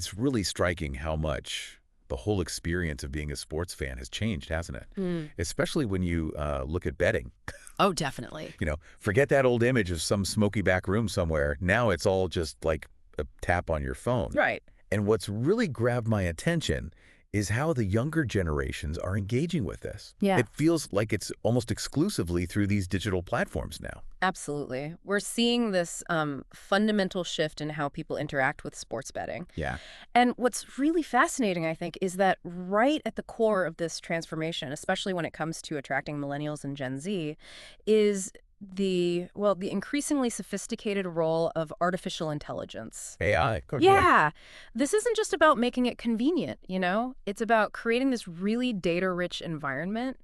It's really striking how much the whole experience of being a sports fan has changed, hasn't it? Especially when you look at betting. Oh, definitely. Forget that old image of some smoky back room somewhere. Now it's all just like a tap on your phone. Right. And what's really grabbed my attention is how the younger generations are engaging with this. Yeah. It feels like it's almost exclusively through these digital platforms now. Absolutely. We're seeing this fundamental shift in how people interact with sports betting. Yeah. And what's really fascinating, I think, is that right at the core of this transformation, especially when it comes to attracting millennials and Gen Z, is the increasingly sophisticated role of artificial intelligence. AI. Of course, Yeah. This isn't just about making it convenient, It's about creating this really data-rich environment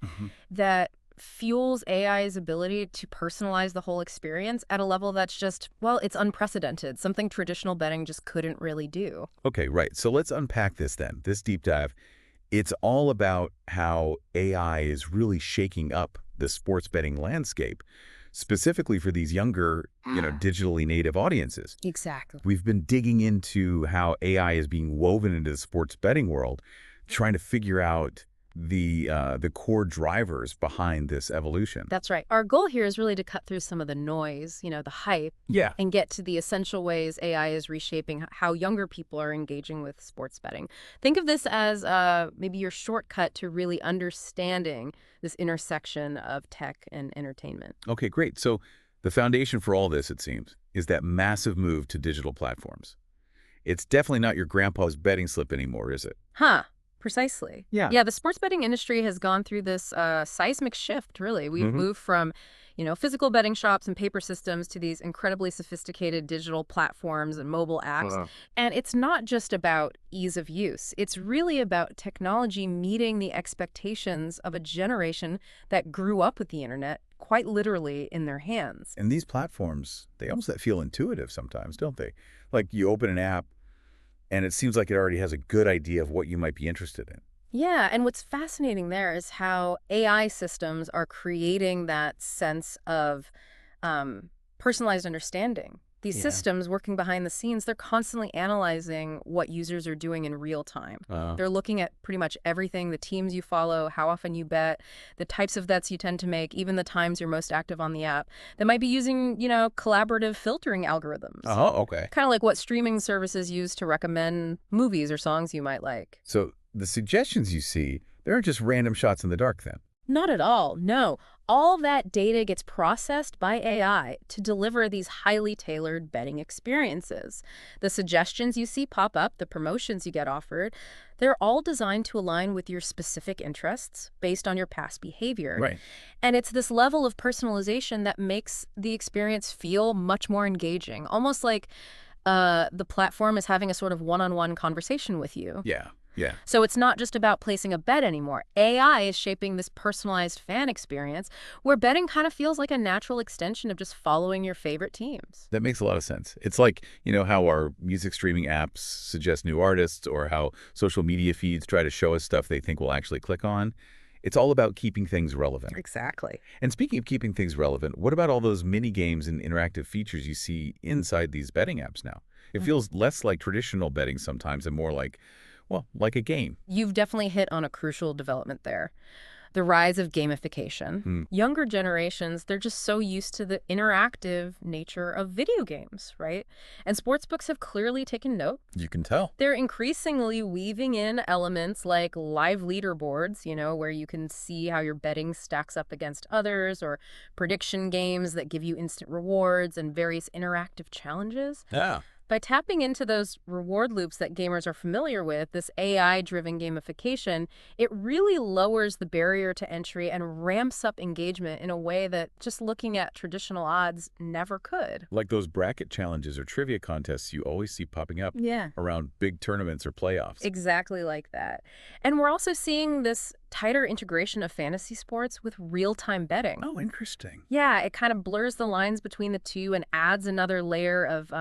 that fuels AI's ability to personalize the whole experience at a level that's just, it's unprecedented, something traditional betting just couldn't really do. Okay, right. So let's unpack this then, this deep dive. It's all about how AI is really shaking up the sports betting landscape, specifically for these younger, digitally native audiences. Exactly. We've been digging into how AI is being woven into the sports betting world, trying to figure out the core drivers behind this evolution. That's right. Our goal here is really to cut through some of the noise, the hype, Yeah. and get to the essential ways AI is reshaping how younger people are engaging with sports betting. Think of this as maybe your shortcut to really understanding this intersection of tech and entertainment. Okay, great. So the foundation for all this, it seems, is that massive move to digital platforms. It's definitely not your grandpa's betting slip anymore, is it? Huh. Precisely. Yeah. Yeah, the sports betting industry has gone through this seismic shift, really. We've moved from, physical betting shops and paper systems to these incredibly sophisticated digital platforms and mobile apps. And it's not just about ease of use. It's really about technology meeting the expectations of a generation that grew up with the internet quite literally in their hands. And these platforms, they almost feel intuitive sometimes, don't they? Like you open an app, and it seems like it already has a good idea of what you might be interested in. Yeah, and what's fascinating there is how AI systems are creating that sense of personalized understanding. These systems working behind the scenes, they're constantly analyzing what users are doing in real time. They're looking at pretty much everything, the teams you follow, how often you bet, the types of bets you tend to make, even the times you're most active on the app. They might be using, collaborative filtering algorithms. Oh, okay. Kind of like what streaming services use to recommend movies or songs you might like. So the suggestions you see, they aren't just random shots in the dark then. Not at all, no. All that data gets processed by AI to deliver these highly tailored betting experiences. The suggestions you see pop up, the promotions you get offered, they're all designed to align with your specific interests based on your past behavior. Right. And it's this level of personalization that makes the experience feel much more engaging, almost like the platform is having a sort of one-on-one conversation with you. Yeah. Yeah. So it's not just about placing a bet anymore. AI is shaping this personalized fan experience where betting kind of feels like a natural extension of just following your favorite teams. That makes a lot of sense. It's like, how our music streaming apps suggest new artists or how social media feeds try to show us stuff they think we'll actually click on. It's all about keeping things relevant. Exactly. And speaking of keeping things relevant, what about all those mini games and interactive features you see inside these betting apps now? It feels less like traditional betting sometimes and more like a game. You've definitely hit on a crucial development there. The rise of gamification. Younger generations, they're just so used to the interactive nature of video games, right? And sportsbooks have clearly taken note. You can tell. They're increasingly weaving in elements like live leaderboards, where you can see how your betting stacks up against others, or prediction games that give you instant rewards and various interactive challenges. Yeah. By tapping into those reward loops that gamers are familiar with, this AI-driven gamification, it really lowers the barrier to entry and ramps up engagement in a way that just looking at traditional odds never could. Like those bracket challenges or trivia contests you always see popping up around big tournaments or playoffs. Exactly like that. And we're also seeing this tighter integration of fantasy sports with real-time betting. Oh, interesting. Yeah, it kind of blurs the lines between the two and adds another layer of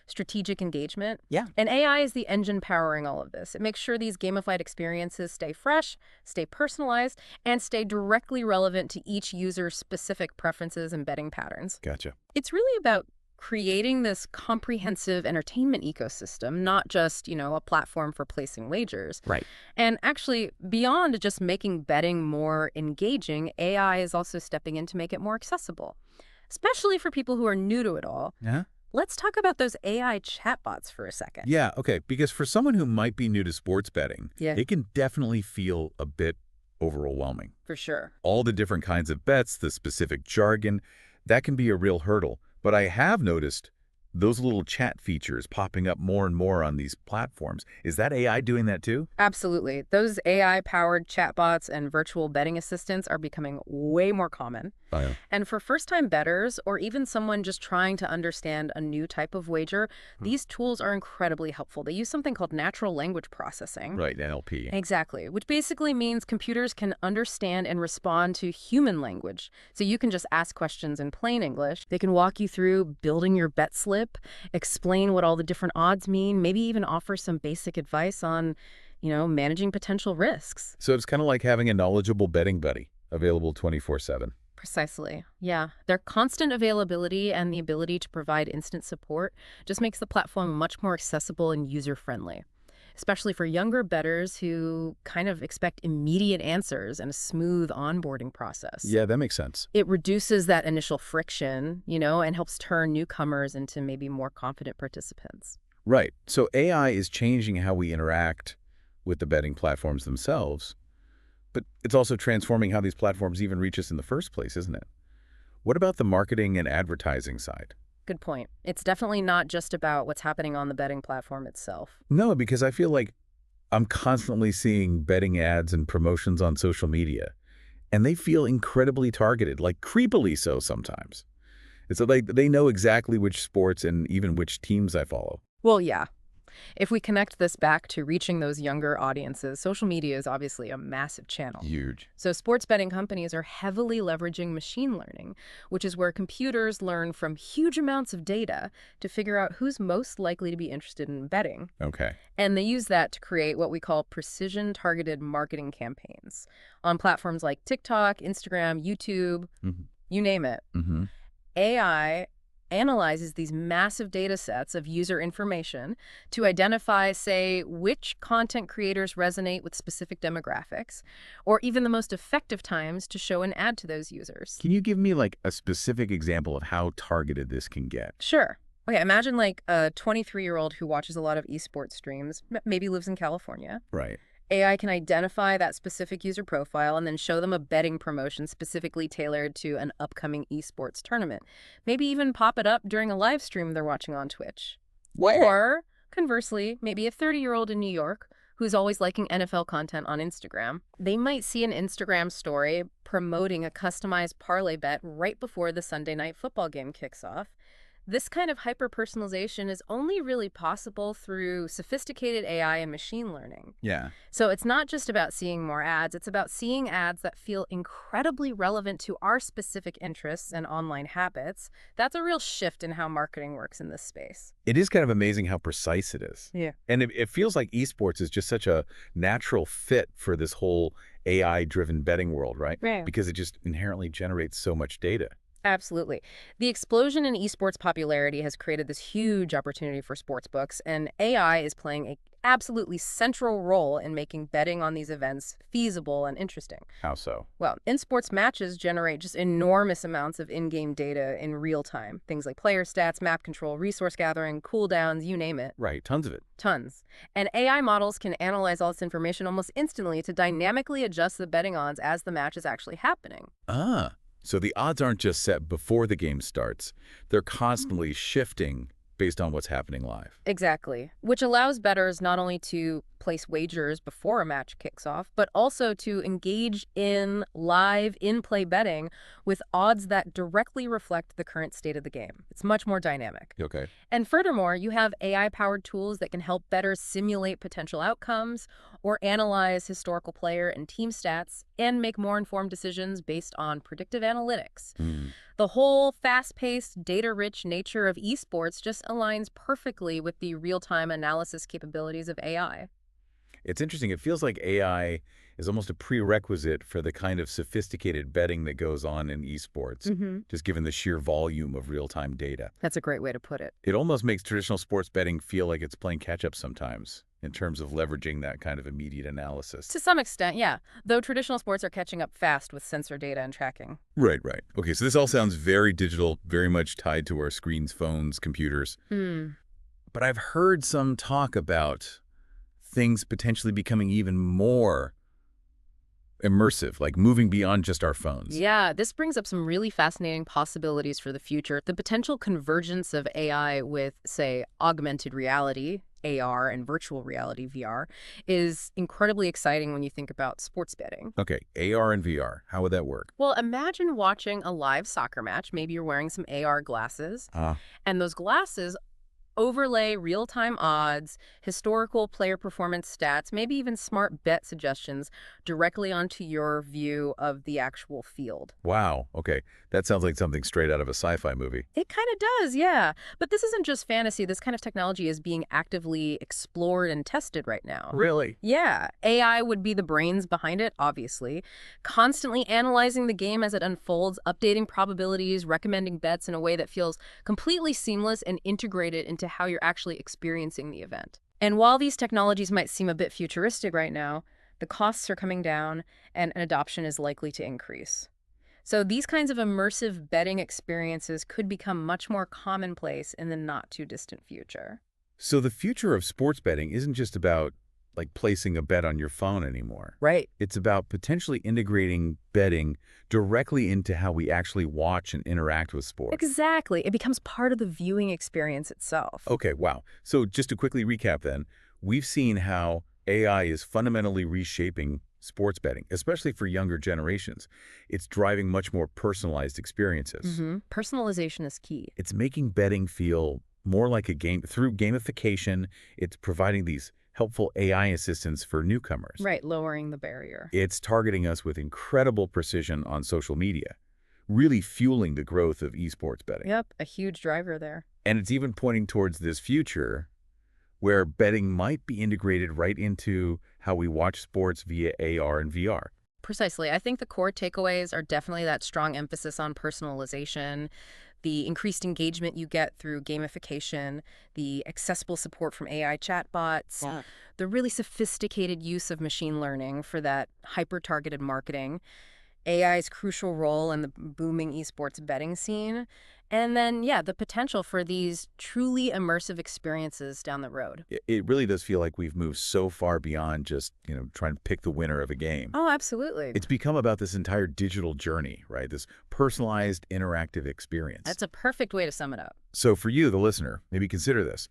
strategic engagement. Yeah. And AI is the engine powering all of this. It makes sure these gamified experiences stay fresh, stay personalized, and stay directly relevant to each user's specific preferences and betting patterns. Gotcha. It's really about creating this comprehensive entertainment ecosystem, not just, a platform for placing wagers. Right. And actually, beyond just making betting more engaging, AI is also stepping in to make it more accessible, especially for people who are new to it all. Yeah. Let's talk about those AI chatbots for a second. Yeah, okay, because for someone who might be new to sports betting, Yeah, it can definitely feel a bit overwhelming. for sure. All the different kinds of bets, the specific jargon, that can be a real hurdle. But I have noticed those little chat features popping up more and more on these platforms. Is that AI doing that too? Absolutely. Those AI-powered chatbots and virtual betting assistants are becoming way more common. Oh, yeah. And for first-time bettors, or even someone just trying to understand a new type of wager, these tools are incredibly helpful. They use something called natural language processing. Right, NLP. Exactly, which basically means computers can understand and respond to human language. So you can just ask questions in plain English. They can walk you through building your bet slip, explain what all the different odds mean, maybe even offer some basic advice on, managing potential risks. So it's kind of like having a knowledgeable betting buddy available 24/7. Precisely. Yeah. Their constant availability and the ability to provide instant support just makes the platform much more accessible and user-friendly, especially for younger bettors who kind of expect immediate answers and a smooth onboarding process. Yeah, that makes sense. It reduces that initial friction, and helps turn newcomers into maybe more confident participants. Right. So AI is changing how we interact with the betting platforms themselves, but it's also transforming how these platforms even reach us in the first place, isn't it? What about the marketing and advertising side? Good point. It's definitely not just about what's happening on the betting platform itself. No, because I feel like I'm constantly seeing betting ads and promotions on social media, and they feel incredibly targeted, like creepily so sometimes. It's like they know exactly which sports and even which teams I follow. Well, yeah. If we connect this back to reaching those younger audiences, social media is obviously a massive channel. Huge. So sports betting companies are heavily leveraging machine learning, which is where computers learn from huge amounts of data to figure out who's most likely to be interested in betting. Okay. And they use that to create what we call precision-targeted marketing campaigns on platforms like TikTok, Instagram, YouTube, Mm-hmm. you name it. Mm-hmm. AI analyzes these massive data sets of user information to identify, say, which content creators resonate with specific demographics, or even the most effective times to show an ad to those users. Can you give me like a specific example of how targeted this can get? Sure. Okay, imagine like a 23-year-old who watches a lot of esports streams, maybe lives in California. Right. AI can identify that specific user profile and then show them a betting promotion specifically tailored to an upcoming esports tournament. Maybe even pop it up during a live stream they're watching on Twitch. Or, conversely, maybe a 30-year-old in New York who's always liking NFL content on Instagram. They might see an Instagram story promoting a customized parlay bet right before the Sunday night football game kicks off. This kind of hyper-personalization is only really possible through sophisticated AI and machine learning. Yeah. So it's not just about seeing more ads, it's about seeing ads that feel incredibly relevant to our specific interests and online habits. That's a real shift in how marketing works in this space. It is kind of amazing how precise it is. Yeah. And it feels like esports is just such a natural fit for this whole AI-driven betting world, right? Right. Because it just inherently generates so much data. Absolutely. The explosion in esports popularity has created this huge opportunity for sportsbooks, and AI is playing an absolutely central role in making betting on these events feasible and interesting. How so? Well, in-sports matches generate just enormous amounts of in-game data in real time. Things like player stats, map control, resource gathering, cooldowns, you name it. Right, tons of it. Tons. And AI models can analyze all this information almost instantly to dynamically adjust the betting odds as the match is actually happening. Ah, so the odds aren't just set before the game starts. They're constantly shifting based on what's happening live. Exactly. Which allows bettors not only to place wagers before a match kicks off, but also to engage in live in-play betting with odds that directly reflect the current state of the game. It's much more dynamic. Okay. And furthermore, you have AI-powered tools that can help bettors simulate potential outcomes or analyze historical player and team stats and make more informed decisions based on predictive analytics. The whole fast-paced, data-rich nature of esports just aligns perfectly with the real-time analysis capabilities of AI. It's interesting. It feels like AI is almost a prerequisite for the kind of sophisticated betting that goes on in esports, just given the sheer volume of real-time data. That's a great way to put it. It almost makes traditional sports betting feel like it's playing catch-up sometimes in terms of leveraging that kind of immediate analysis. To some extent, yeah. Though traditional sports are catching up fast with sensor data and tracking. Right, right. Okay, so this all sounds very digital, very much tied to our screens, phones, computers. But I've heard some talk about things potentially becoming even more immersive, like moving beyond just our phones. Yeah, this brings up some really fascinating possibilities for the future. The potential convergence of AI with, say, augmented reality, AR, and virtual reality, VR, is incredibly exciting when you think about sports betting. Okay, AR and VR, how would that work? Well, imagine watching a live soccer match. Maybe you're wearing some AR glasses, and those glasses overlay real-time odds, historical player performance stats, maybe even smart bet suggestions directly onto your view of the actual field. Wow, okay. That sounds like something straight out of a sci-fi movie. It kind of does, yeah. But this isn't just fantasy. This kind of technology is being actively explored and tested right now. Really? Yeah, AI would be the brains behind it, obviously, constantly analyzing the game as it unfolds, updating probabilities, recommending bets in a way that feels completely seamless and integrated into how you're actually experiencing the event. And while these technologies might seem a bit futuristic right now, the costs are coming down and adoption is likely to increase. So these kinds of immersive betting experiences could become much more commonplace in the not-too-distant future. So the future of sports betting isn't just about like placing a bet on your phone anymore. Right. It's about potentially integrating betting directly into how we actually watch and interact with sports. Exactly. It becomes part of the viewing experience itself. Okay, wow. So just to quickly recap then, we've seen how AI is fundamentally reshaping sports betting, especially for younger generations. It's driving much more personalized experiences. Personalization is key. It's making betting feel more like a game. Through gamification, it's providing these helpful AI assistants for newcomers. Right, lowering the barrier. It's targeting us with incredible precision on social media, really fueling the growth of esports betting. Yep, a huge driver there. And it's even pointing towards this future where betting might be integrated right into how we watch sports via AR and VR. Precisely. I think the core takeaways are definitely that strong emphasis on personalization, the increased engagement you get through gamification, the accessible support from AI chatbots, the really sophisticated use of machine learning for that hyper-targeted marketing, AI's crucial role in the booming esports betting scene, and then, yeah, the potential for these truly immersive experiences down the road. It really does feel like we've moved so far beyond just, trying to pick the winner of a game. Oh, absolutely. It's become about this entire digital journey, right? This personalized, interactive experience. That's a perfect way to sum it up. So for you, the listener, maybe consider this.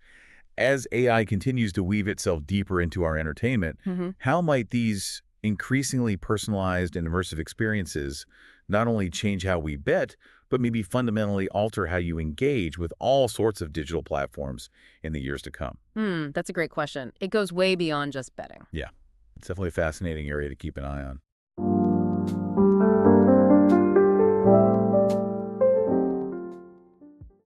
As AI continues to weave itself deeper into our entertainment, how might these increasingly personalized and immersive experiences not only change how we bet, but maybe fundamentally alter how you engage with all sorts of digital platforms in the years to come? That's a great question. It goes way beyond just betting. Yeah, it's definitely a fascinating area to keep an eye on.